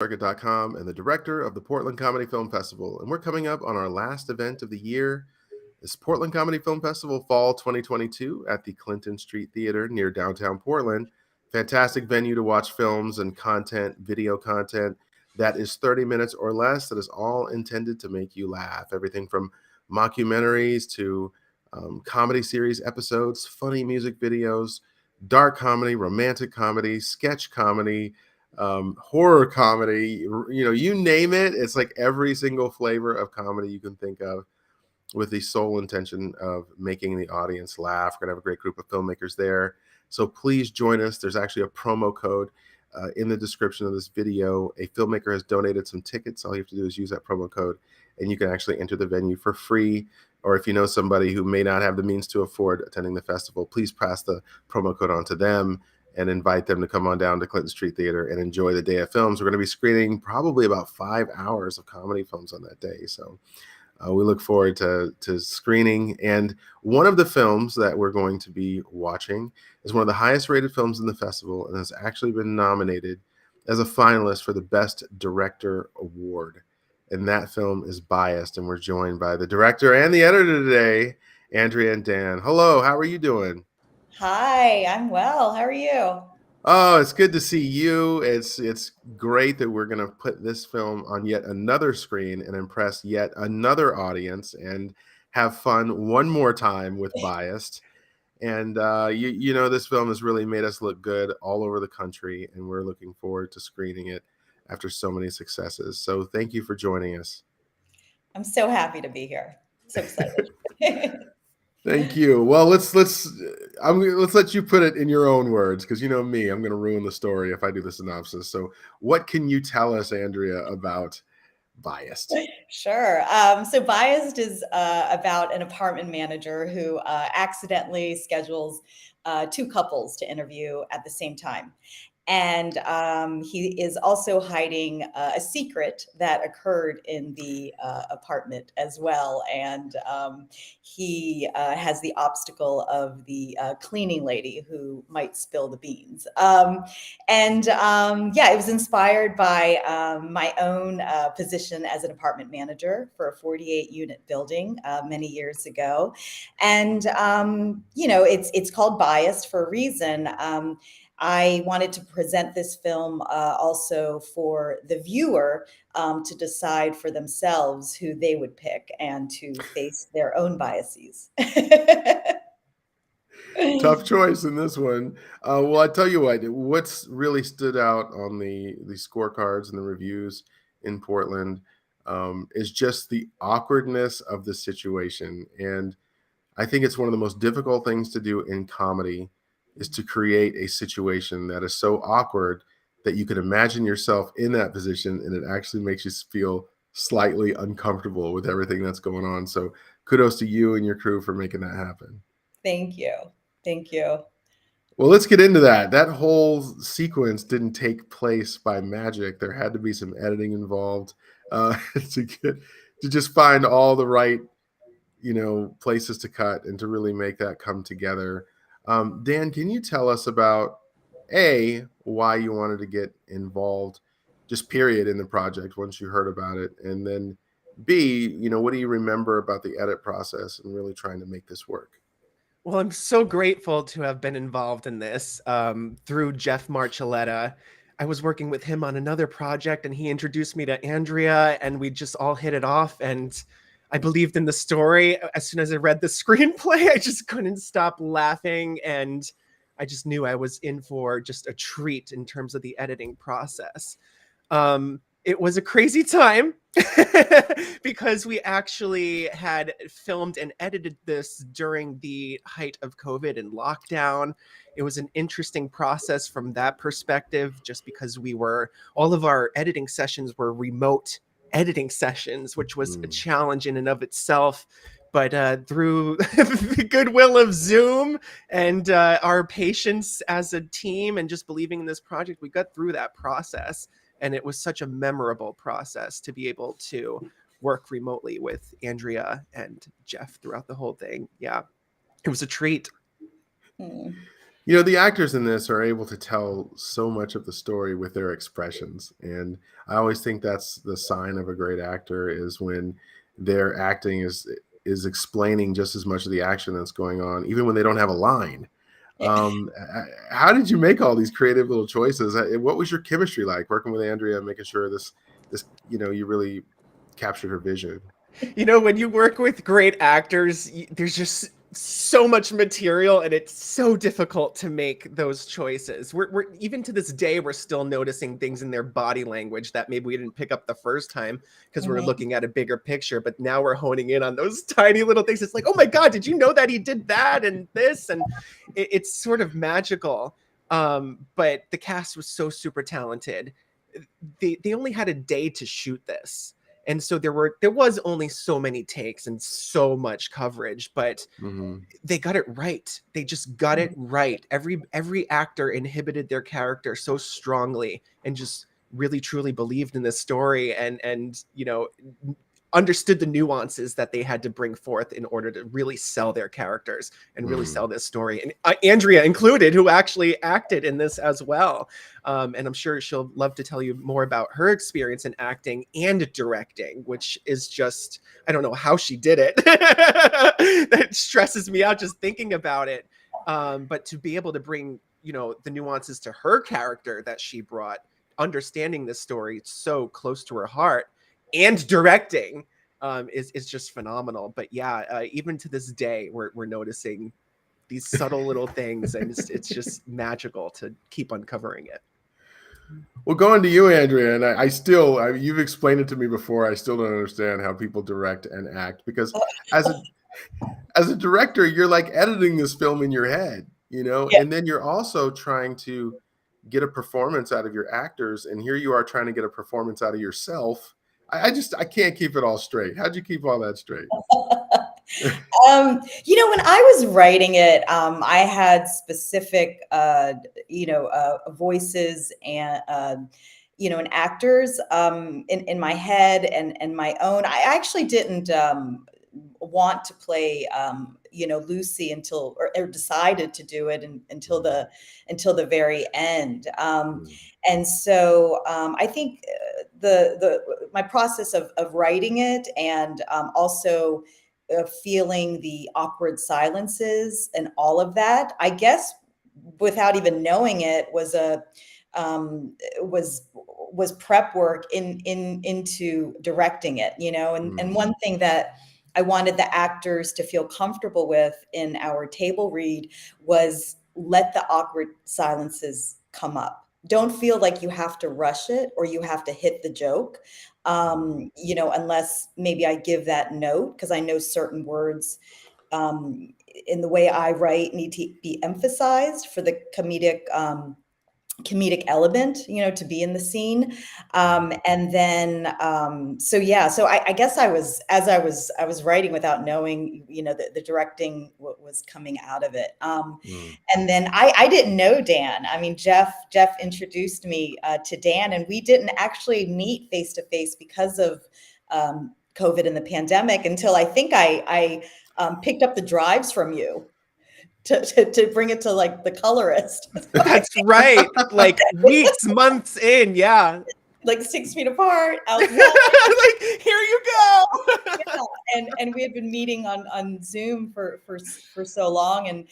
Circuit.com and the director of the Portland Comedy Film Festival. And we're coming up on our last event of the year, this Portland Comedy Film Festival Fall 2022 at the Clinton Street Theater near downtown Portland. Fantastic venue to watch films and content, video content that is 30 minutes or less, that is all intended to make you laugh. Everything from mockumentaries to comedy series episodes, funny music videos, dark comedy, romantic comedy, sketch comedy, horror comedy, you name it. It's like every single flavor of comedy you can think of, with the sole intention of making the audience laugh. We're going to have a great group of filmmakers there. So please join us. There's actually a promo code in the description of this video. A filmmaker has donated some tickets. All you have to do is use that promo code, and you can actually enter the venue for free. Or if you know somebody who may not have the means to afford attending the festival, please pass the promo code on to them and invite them to come on down to Clinton Street Theater and enjoy the day of films. We're going to be screening probably about 5 hours of comedy films on that day. So we look forward to screening. And one of the films that we're going to be watching is one of the highest rated films in the festival and has actually been nominated as a finalist for the Best Director Award. And that film is Biased. And we're joined by the director and the editor today, Andrea and Dan. Hello, how are you doing? Hi, I'm well. How are you? Oh, it's good to see you. It's great that we're going to put this film on yet another screen and impress yet another audience and have fun one more time with Biased. And this film has really made us look good all over the country, and we're looking forward to screening it after so many successes. So thank you for joining us. I'm so happy to be here. So excited. Thank you. Well, let's let you put it in your own words, because you know me, I'm going to ruin the story if I do the synopsis. So, what can you tell us, Andrea, about Biased? Sure. So Biased is about an apartment manager who accidentally schedules two couples to interview at the same time. And he is also hiding a secret that occurred in the apartment as well. And he has the obstacle of the cleaning lady who might spill the beans. Yeah, it was inspired by my own position as an apartment manager for a 48 unit building many years ago. And, it's called Biased for a reason. I wanted to present this film also for the viewer to decide for themselves who they would pick and to face their own biases. Tough choice in this one. Well, I tell you what's really stood out on the scorecards and the reviews in Portland is just the awkwardness of the situation. And I think it's one of the most difficult things to do in comedy, is to create a situation that is so awkward that you can imagine yourself in that position, and it actually makes you feel slightly uncomfortable with everything that's going on. So kudos to you and your crew for making that happen. Thank you. Thank you. Well, let's get into that. That whole sequence didn't take place by magic. There had to be some editing involved to get to just find all the right places to cut and to really make that come together. Dan, can you tell us about why you wanted to get involved, just period, in the project once you heard about it, and then B, what do you remember about the edit process and really trying to make this work? Well, I'm so grateful to have been involved in this through Jeff Marcelletta. I was working with him on another project, and he introduced me to Andrea, and we just all hit it off. And I believed in the story. As soon as I read the screenplay, I just couldn't stop laughing, and I just knew I was in for just a treat in terms of the editing process. It was a crazy time because we actually had filmed and edited this during the height of COVID and lockdown. It was an interesting process from that perspective, just because all of our editing sessions were remote editing sessions, which was a challenge in and of itself. But through the goodwill of Zoom and our patience as a team and just believing in this project, we got through that process. And it was such a memorable process to be able to work remotely with Andrea and Jeff throughout the whole thing. Yeah, it was a treat. The actors in this are able to tell so much of the story with their expressions. And I always think that's the sign of a great actor, is when their acting is explaining just as much of the action that's going on, even when they don't have a line. How did you make all these creative little choices? What was your chemistry like working with Andrea, making sure this, you really captured her vision? When you work with great actors, there's just so much material, and it's so difficult to make those choices. We're even to this day, we're still noticing things in their body language that maybe we didn't pick up the first time because we're looking at a bigger picture. But now we're honing in on those tiny little things. It's like, oh my God, did you know that he did that and this? And it's sort of magical. But the cast was so super talented. They only had a day to shoot this. And so there was only so many takes and so much coverage, but they got it right. They just got it right. Every actor inhibited their character so strongly and just really truly believed in this story, and understood the nuances that they had to bring forth in order to really sell their characters and really sell this story. And Andrea included, who actually acted in this as well. And I'm sure she'll love to tell you more about her experience in acting and directing, which is just, I don't know how she did it. That stresses me out just thinking about it. But to be able to bring, the nuances to her character that she brought, understanding this story so close to her heart, and directing is just phenomenal. But yeah, even to this day, we're noticing these subtle little things, and it's just magical to keep uncovering it. Well, going to you, Andrea, and I still, you've explained it to me before. I still don't understand how people direct and act, because as a director, you're like editing this film in your head, and then you're also trying to get a performance out of your actors, and here you are trying to get a performance out of yourself. I can't keep it all straight. How'd you keep all that straight? When I was writing it, I had specific, voices and actors in my head and my own. I actually didn't want to play, Lucy or decided to do it until the very end. And so I think my process of writing it, and also feeling the awkward silences and all of that, I guess, without even knowing it, was was prep work into directing it, and one thing that I wanted the actors to feel comfortable with in our table read was, let the awkward silences come up. Don't feel like you have to rush it or you have to hit the joke, unless maybe I give that note, because I know certain words in the way I write need to be emphasized for the comedic element, to be in the scene. And then, so I guess as I was writing without knowing, the directing was coming out of it. And then I didn't know Dan. I mean, Jeff introduced me to Dan, and we didn't actually meet face to face because of COVID and the pandemic, until I think I picked up the drives from you to bring it to like the colorist. That's right. Like weeks, months in. Yeah. Like 6 feet apart outside. Like, here you go. And we had been meeting on Zoom for so long. And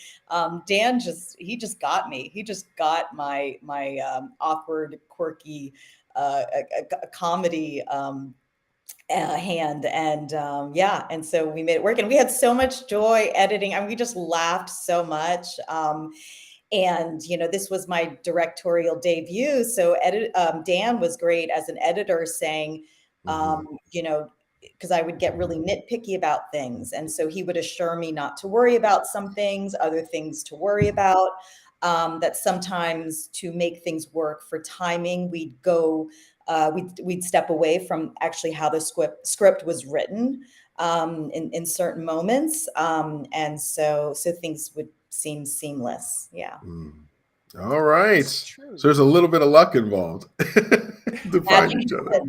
Dan just got me. He just got my awkward, quirky comedy hand, and and so we made it work, and we had so much joy editing. I mean, we just laughed so much. And this was my directorial debut, so Dan was great as an editor, saying, because I would get really nitpicky about things, and so he would assure me not to worry about some things, other things to worry about. That sometimes, to make things work for timing, we'd step away from actually how the script was written in certain moments, and so things would seem seamless. Yeah. All right. So there's a little bit of luck involved to find each other.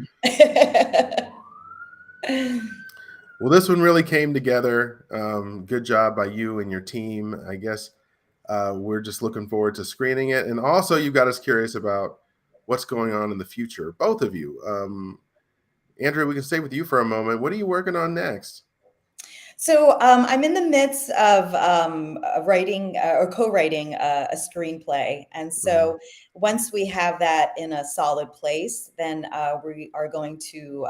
Well, this one really came together. Good job by you and your team, I guess. We're just looking forward to screening it. And also, you got us curious about what's going on in the future, both of you. Andrea, we can stay with you for a moment. What are you working on next? So I'm in the midst of writing or co-writing a screenplay, and Mhm. so once we have that in a solid place, then we are going to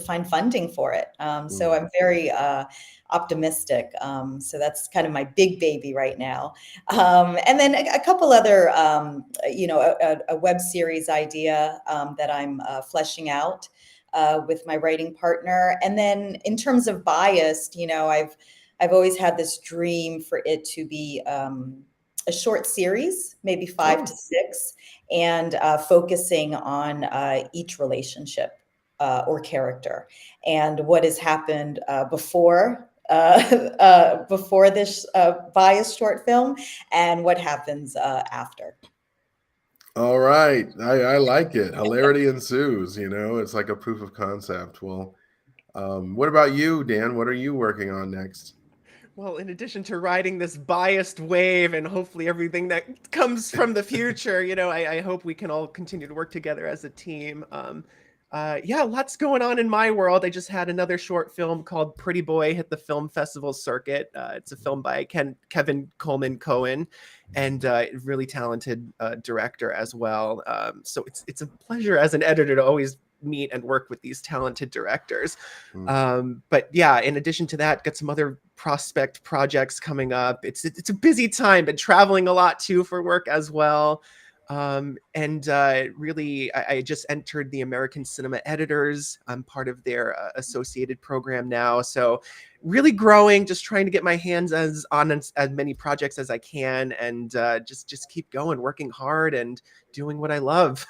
find funding for it. So Mm. I'm very optimistic. So that's kind of my big baby right now, and then a couple other, a web series idea that I'm fleshing out with my writing partner. And then in terms of biased, I've always had this dream for it to be a short series, maybe five to Oh, six, and focusing on each relationship or character and what has happened before this biased short film and what happens after. all right. I like it. Hilarity ensues, it's like a proof of concept. Well, what about you, Dan? What are you working on next? Well, in addition to riding this biased wave and hopefully everything that comes from the future, I hope we can all continue to work together as a team. Yeah, lots going on in my world. I just had another short film called Pretty Boy hit the film festival circuit. It's a film by Kevin Coleman Cohen, and really talented director as well. So it's a pleasure as an editor to always meet and work with these talented directors. Mm. But yeah, in addition to that, got some other prospect projects coming up. It's a busy time, but traveling a lot too for work as well. And really, I just entered the American Cinema Editors. I'm part of their associated program now. So really growing, just trying to get my hands as many projects as I can, and just keep going, working hard and doing what I love.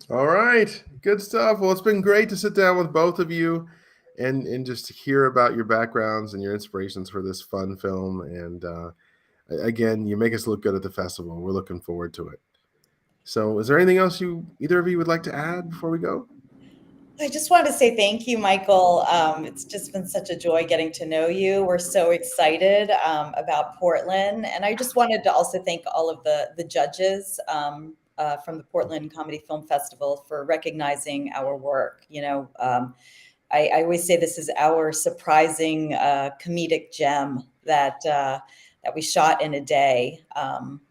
All right. Good stuff. Well, it's been great to sit down with both of you and just to hear about your backgrounds and your inspirations for this fun film. And again, you make us look good at the festival. We're looking forward to it. So, is there anything else either of you would like to add before we go? I just want to say thank you, Michael. It's just been such a joy getting to know you. We're so excited about Portland. And I just wanted to also thank all of the judges from the Portland Comedy Film Festival for recognizing our work. I always say this is our surprising comedic gem that we shot in a day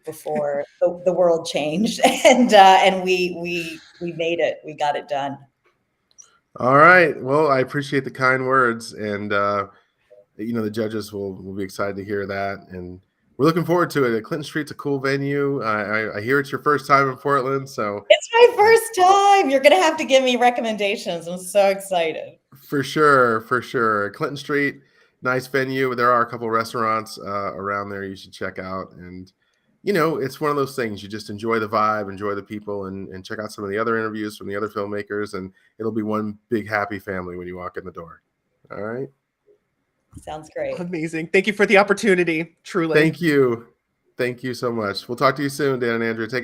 before the world changed, and we made it. We got it done. All right. Well, I appreciate the kind words, and the judges will be excited to hear that, and we're looking forward to it. Clinton Street's a cool venue. I hear it's your first time in Portland, so It's my first time. You're going to have to give me recommendations. I'm so excited. for sure, for sure. Clinton Street, nice venue. There are a couple restaurants around there you should check out, and it's one of those things. You just enjoy the vibe, enjoy the people, and check out some of the other interviews from the other filmmakers, and it'll be one big happy family when you walk in the door. All right. Sounds great. Amazing. Thank you for the opportunity. Truly. Thank you. Thank you so much. We'll talk to you soon, Dan and Andrea. Take